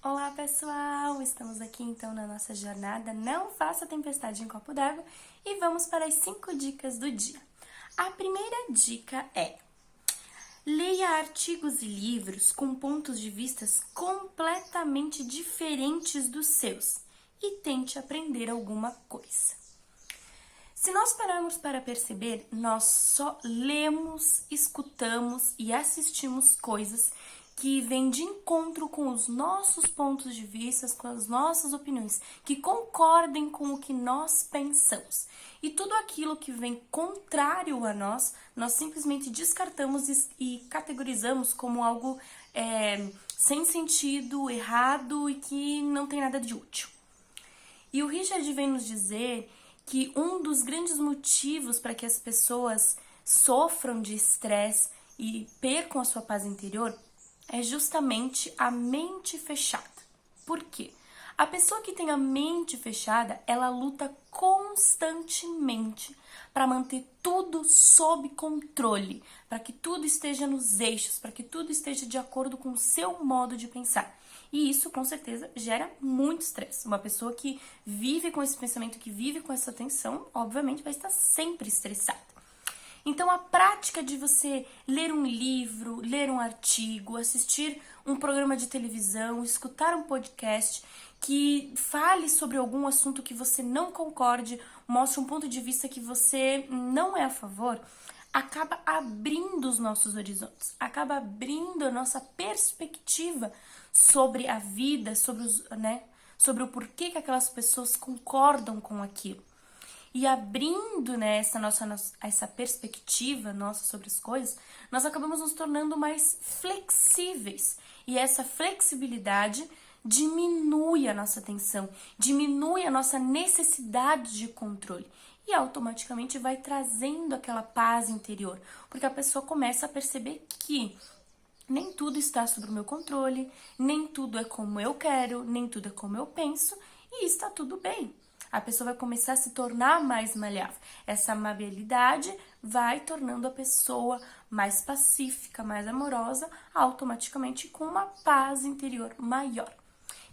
Olá pessoal, estamos aqui então na nossa jornada Não Faça Tempestade em Copo d'Água e vamos para as 5 dicas do dia. A primeira dica é: leia artigos e livros com pontos de vista completamente diferentes dos seus e tente aprender alguma coisa. Se nós pararmos para perceber, nós só lemos, escutamos e assistimos coisas que vêm de encontro com os nossos pontos de vista, com as nossas opiniões, que concordem com o que nós pensamos. E tudo aquilo que vem contrário a nós simplesmente descartamos e categorizamos como algo sem sentido, errado e que não tem nada de útil. E o Richard vem nos dizer que um dos grandes motivos para que as pessoas sofram de estresse e percam a sua paz interior é justamente a mente fechada. Por quê? A pessoa que tem a mente fechada, ela luta constantemente para manter tudo sob controle, para que tudo esteja nos eixos, para que tudo esteja de acordo com o seu modo de pensar. E isso, com certeza, gera muito estresse. Uma pessoa que vive com esse pensamento, que vive com essa tensão, obviamente vai estar sempre estressada. Então, a prática de você ler um livro, ler um artigo, assistir um programa de televisão, escutar um podcast que fale sobre algum assunto que você não concorde, mostre um ponto de vista que você não é a favor, acaba abrindo os nossos horizontes, acaba abrindo a nossa perspectiva sobre a vida, sobre o porquê que aquelas pessoas concordam com aquilo. E abrindo essa perspectiva nossa sobre as coisas, nós acabamos nos tornando mais flexíveis. E essa flexibilidade diminui a nossa tensão, diminui a nossa necessidade de controle. E automaticamente vai trazendo aquela paz interior. Porque a pessoa começa a perceber que nem tudo está sob o meu controle, nem tudo é como eu quero, nem tudo é como eu penso, e está tudo bem. A pessoa vai começar a se tornar mais maleável. Essa amabilidade vai tornando a pessoa mais pacífica, mais amorosa, automaticamente com uma paz interior maior.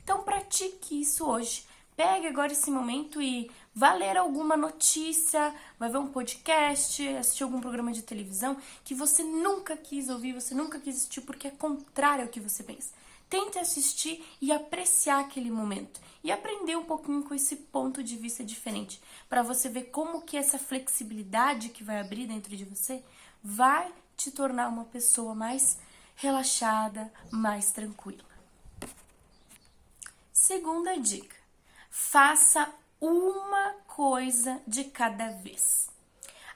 Então, pratique isso hoje. Pegue agora esse momento e vá ler alguma notícia, vai ver um podcast, assistir algum programa de televisão que você nunca quis ouvir, você nunca quis assistir porque é contrário ao que você pensa. Tente assistir e apreciar aquele momento e aprender um pouquinho com esse ponto de vista diferente, para você ver como que essa flexibilidade que vai abrir dentro de você vai te tornar uma pessoa mais relaxada, mais tranquila. Segunda dica: faça uma coisa de cada vez.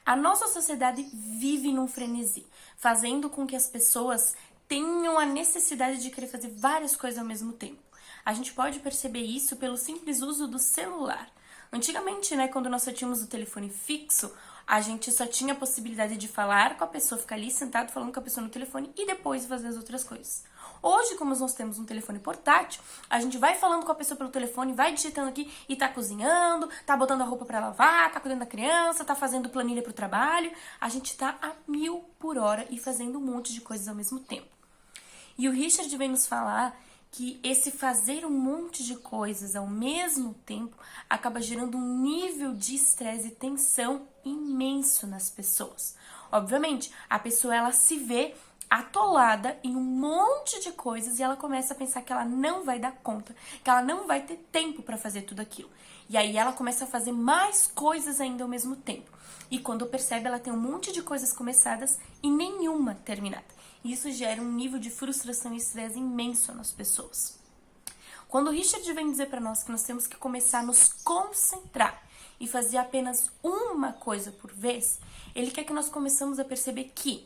A nossa sociedade vive num frenesi, fazendo com que as pessoas tenham a necessidade de querer fazer várias coisas ao mesmo tempo. A gente pode perceber isso pelo simples uso do celular. Antigamente, quando nós só tínhamos o telefone fixo, a gente só tinha a possibilidade de falar com a pessoa, ficar ali sentado falando com a pessoa no telefone e depois fazer as outras coisas. Hoje, como nós temos um telefone portátil, a gente vai falando com a pessoa pelo telefone, vai digitando aqui e tá cozinhando, tá botando a roupa pra lavar, tá cuidando da criança, tá fazendo planilha pro trabalho. A gente tá a 1000 por hora e fazendo um monte de coisas ao mesmo tempo. E o Richard vem nos falar que esse fazer um monte de coisas ao mesmo tempo acaba gerando um nível de estresse e tensão imenso nas pessoas. Obviamente, a pessoa ela se vê atolada em um monte de coisas e ela começa a pensar que ela não vai dar conta, que ela não vai ter tempo para fazer tudo aquilo. E aí ela começa a fazer mais coisas ainda ao mesmo tempo. E quando percebe, ela tem um monte de coisas começadas e nenhuma terminada. E isso gera um nível de frustração e estresse imenso nas pessoas. Quando o Richard vem dizer para nós que nós temos que começar a nos concentrar e fazer apenas uma coisa por vez, ele quer que nós começamos a perceber que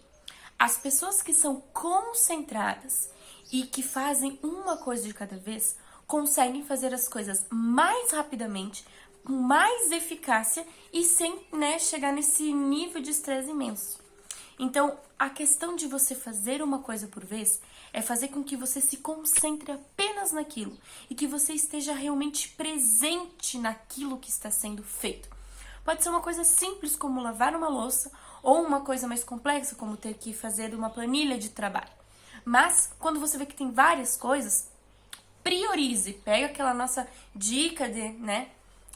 as pessoas que são concentradas e que fazem uma coisa de cada vez conseguem fazer as coisas mais rapidamente, com mais eficácia e sem chegar nesse nível de estresse imenso. Então, a questão de você fazer uma coisa por vez é fazer com que você se concentre apenas naquilo e que você esteja realmente presente naquilo que está sendo feito. Pode ser uma coisa simples como lavar uma louça ou uma coisa mais complexa como ter que fazer uma planilha de trabalho. Mas, quando você vê que tem várias coisas, priorize. Pega aquela nossa dica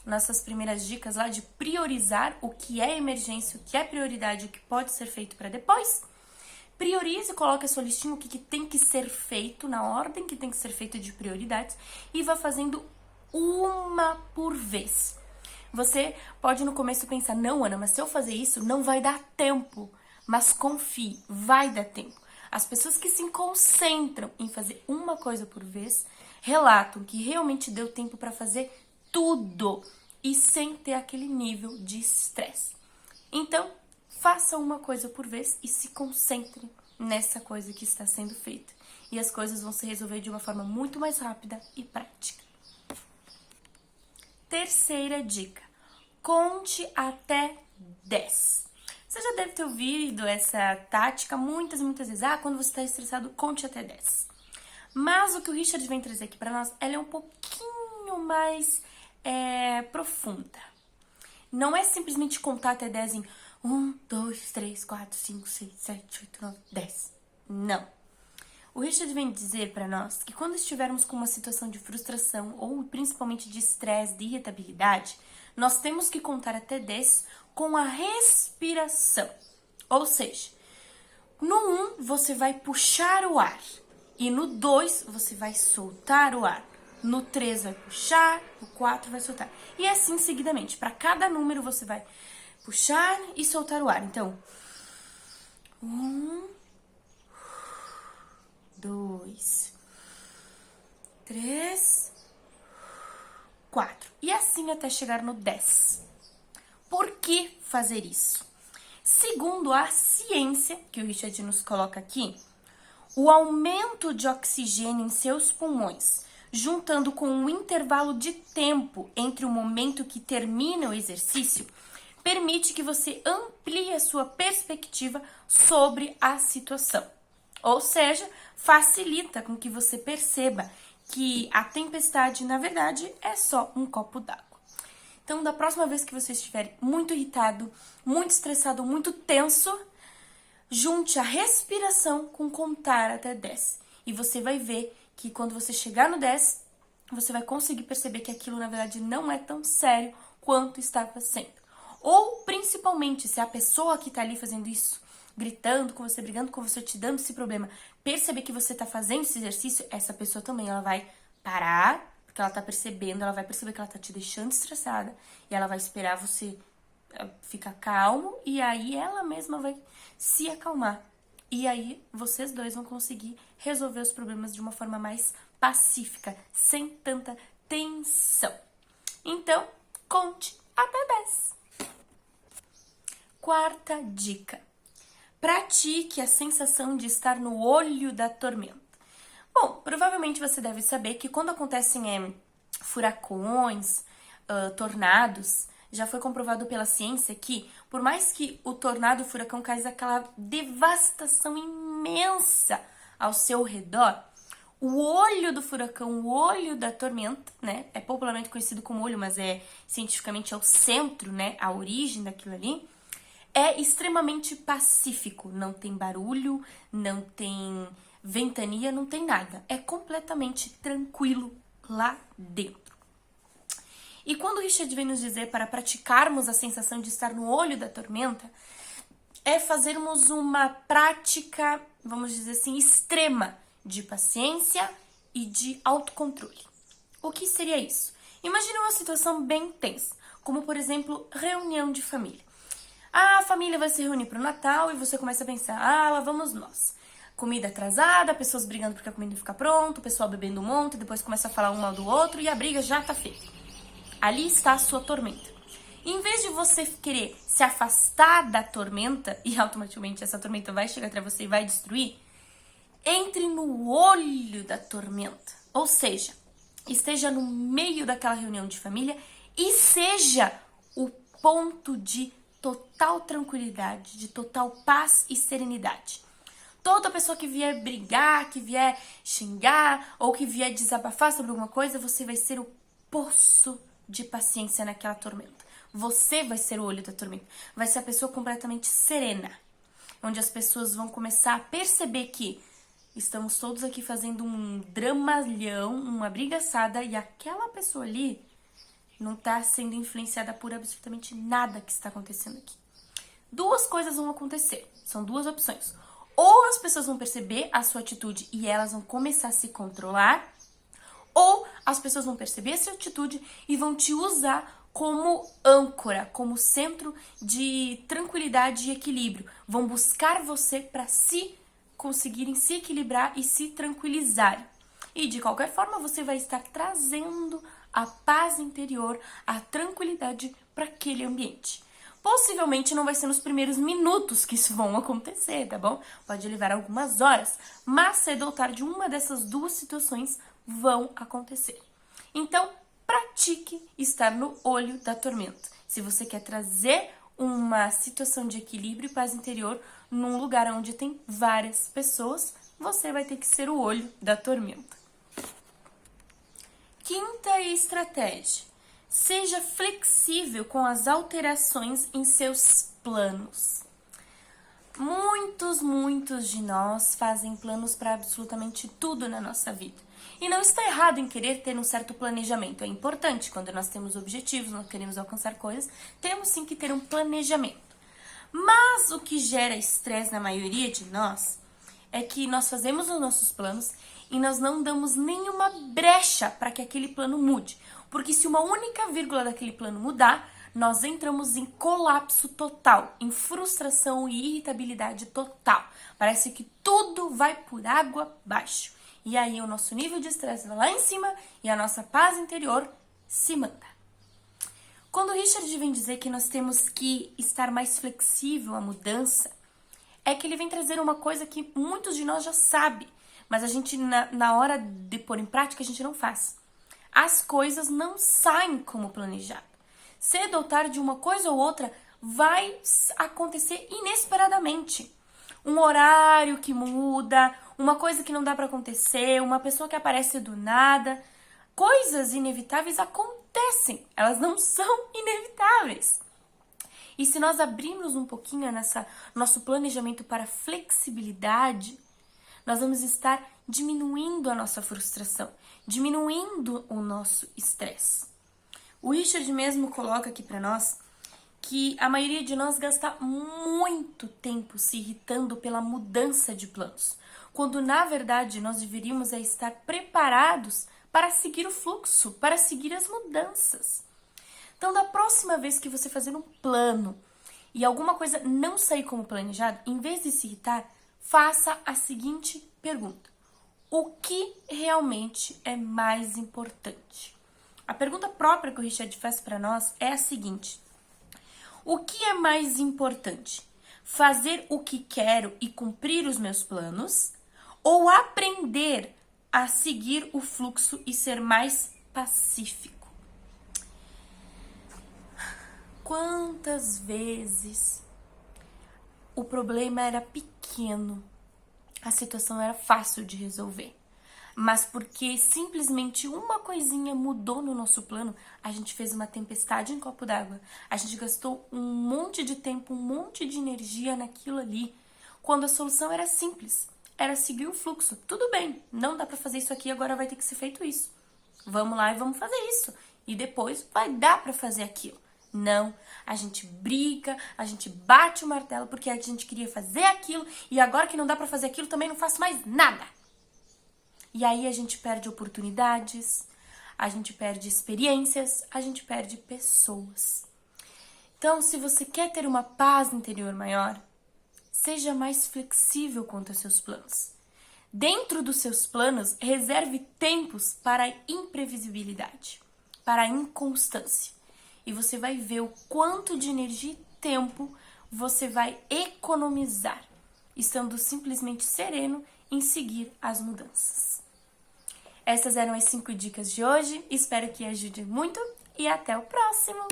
nossas primeiras dicas lá de priorizar o que é emergência, o que é prioridade, o que pode ser feito para depois. Priorize, coloque a sua listinha, o que tem que ser feito, na ordem que tem que ser feito de prioridades, e vá fazendo uma por vez. Você pode no começo pensar, não, Ana, mas se eu fazer isso, não vai dar tempo. Mas confie, vai dar tempo. As pessoas que se concentram em fazer uma coisa por vez, relatam que realmente deu tempo para fazer tudo e sem ter aquele nível de estresse. Então, faça uma coisa por vez e se concentre nessa coisa que está sendo feita. E as coisas vão se resolver de uma forma muito mais rápida e prática. Terceira dica: conte até 10. Você já deve ter ouvido essa tática muitas e muitas vezes. Quando você está estressado, conte até 10. Mas o que o Richard vem trazer aqui para nós, ela é um pouquinho mais profunda. Não é simplesmente contar até 10 em 1, 2, 3, 4, 5, 6, 7, 8, 9, 10. Não. O Richard vem dizer para nós que quando estivermos com uma situação de frustração ou principalmente de estresse, de irritabilidade, nós temos que contar até 10 com a respiração. Ou seja, no 1 você vai puxar o ar e no 2 você vai soltar o ar. No 3 vai puxar, no 4 vai soltar. E assim seguidamente. Para cada número você vai puxar e soltar o ar. Então, 1, 2, 3, 4. E assim até chegar no 10. Por que fazer isso? Segundo a ciência, que o Richard nos coloca aqui, o aumento de oxigênio em seus pulmões, juntando com um intervalo de tempo entre o momento que termina o exercício, permite que você amplie a sua perspectiva sobre a situação. Ou seja, facilita com que você perceba que a tempestade, na verdade, é só um copo d'água. Então, da próxima vez que você estiver muito irritado, muito estressado, muito tenso, junte a respiração com contar até 10. E você vai ver que quando você chegar no 10, você vai conseguir perceber que aquilo, na verdade, não é tão sério quanto estava sendo. Ou, principalmente, se a pessoa que está ali fazendo isso, gritando com você, brigando com você, te dando esse problema, perceber que você está fazendo esse exercício, essa pessoa também, ela vai parar, porque ela tá percebendo, ela vai perceber que ela tá te deixando estressada, e ela vai esperar você ficar calmo, e aí ela mesma vai se acalmar. E aí vocês dois vão conseguir resolver os problemas de uma forma mais pacífica, sem tanta tensão. Então, conte até 10. Quarta dica: pratique a sensação de estar no olho da tormenta. Bom, provavelmente você deve saber que quando acontecem furacões, tornados, já foi comprovado pela ciência que, por mais que o tornado, o furacão cause aquela devastação imensa ao seu redor, o olho do furacão, o olho da tormenta, né, é popularmente conhecido como olho, mas cientificamente é o centro, né, a origem daquilo ali, é extremamente pacífico, não tem barulho, não tem ventania, não tem nada. É completamente tranquilo lá dentro. E quando o Richard vem nos dizer para praticarmos a sensação de estar no olho da tormenta, é fazermos uma prática, vamos dizer assim, extrema de paciência e de autocontrole. O que seria isso? Imagine uma situação bem tensa, como por exemplo, reunião de família. A família vai se reunir para o Natal e você começa a pensar, lá vamos nós. Comida atrasada, pessoas brigando porque a comida não fica pronta, o pessoal bebendo um monte, depois começa a falar um mal do outro e a briga já tá feita. Ali está a sua tormenta. E em vez de você querer se afastar da tormenta e automaticamente essa tormenta vai chegar até você e vai destruir, entre no olho da tormenta. Ou seja, esteja no meio daquela reunião de família e seja o ponto de total tranquilidade, de total paz e serenidade. Toda pessoa que vier brigar, que vier xingar ou que vier desabafar sobre alguma coisa, você vai ser o poço de paciência naquela tormenta. Você vai ser o olho da tormenta. Vai ser a pessoa completamente serena. Onde as pessoas vão começar a perceber que Estamos todos aqui fazendo um dramalhão, uma brigaçada, e aquela pessoa ali não tá sendo influenciada por absolutamente nada que está acontecendo aqui. Duas coisas vão acontecer, são duas opções. Ou as pessoas vão perceber a sua atitude e elas vão começar a se controlar, ou as pessoas vão perceber a sua atitude e vão te usar como âncora, como centro de tranquilidade e equilíbrio. Vão buscar você para conseguirem se equilibrar e se tranquilizarem. E de qualquer forma você vai estar trazendo a paz interior, a tranquilidade para aquele ambiente. Possivelmente não vai ser nos primeiros minutos que isso vão acontecer, tá bom? Pode levar algumas horas, mas cedo ou tarde uma dessas duas situações vão acontecer. Então, pratique estar no olho da tormenta. Se você quer trazer uma situação de equilíbrio e paz interior num lugar onde tem várias pessoas, você vai ter que ser o olho da tormenta. Quinta estratégia: seja flexível com as alterações em seus planos. Muitos de nós fazem planos para absolutamente tudo na nossa vida. E não está errado em querer ter um certo planejamento. É importante, quando nós temos objetivos, nós queremos alcançar coisas, temos sim que ter um planejamento. Mas o que gera estresse na maioria de nós é que nós fazemos os nossos planos e nós não damos nenhuma brecha para que aquele plano mude. Porque se uma única vírgula daquele plano mudar, nós entramos em colapso total, em frustração e irritabilidade total. Parece que tudo vai por água abaixo. E aí o nosso nível de estresse vai lá em cima e a nossa paz interior se manda. Quando o Richard vem dizer que nós temos que estar mais flexível à mudança, é que ele vem trazer uma coisa que muitos de nós já sabem, mas a gente, na hora de pôr em prática, a gente não faz. As coisas não saem como planejado. Cedo ou tarde, uma coisa ou outra vai acontecer inesperadamente. Um horário que muda, uma coisa que não dá para acontecer, uma pessoa que aparece do nada. Coisas inevitáveis acontecem, elas não são inevitáveis. E se nós abrirmos um pouquinho nosso planejamento para flexibilidade, nós vamos estar diminuindo a nossa frustração, diminuindo o nosso estresse. O Richard mesmo coloca aqui para nós que a maioria de nós gasta muito tempo se irritando pela mudança de planos, quando na verdade nós deveríamos estar preparados para seguir o fluxo, para seguir as mudanças. Então, da próxima vez que você fazer um plano e alguma coisa não sair como planejado, em vez de se irritar, faça a seguinte pergunta: o que realmente é mais importante? A pergunta própria que o Richard faz para nós é a seguinte: o que é mais importante? Fazer o que quero e cumprir os meus planos? Ou aprender a seguir o fluxo e ser mais pacífico? Quantas vezes o problema era pequeno, a situação era fácil de resolver, mas porque simplesmente uma coisinha mudou no nosso plano, a gente fez uma tempestade em copo d'água, a gente gastou um monte de tempo, um monte de energia naquilo ali, quando a solução era simples, era seguir o fluxo. Tudo bem, não dá pra fazer isso aqui, agora vai ter que ser feito isso. Vamos lá e vamos fazer isso. E depois vai dar pra fazer aquilo. Não, a gente briga, a gente bate o martelo porque a gente queria fazer aquilo e agora que não dá pra fazer aquilo também não faço mais nada. E aí a gente perde oportunidades, a gente perde experiências, a gente perde pessoas. Então, se você quer ter uma paz interior maior, seja mais flexível quanto aos seus planos. Dentro dos seus planos, reserve tempos para a imprevisibilidade, para a inconstância. E você vai ver o quanto de energia e tempo você vai economizar, estando simplesmente sereno em seguir as mudanças. Essas eram as 5 dicas de hoje, espero que ajude muito e até o próximo!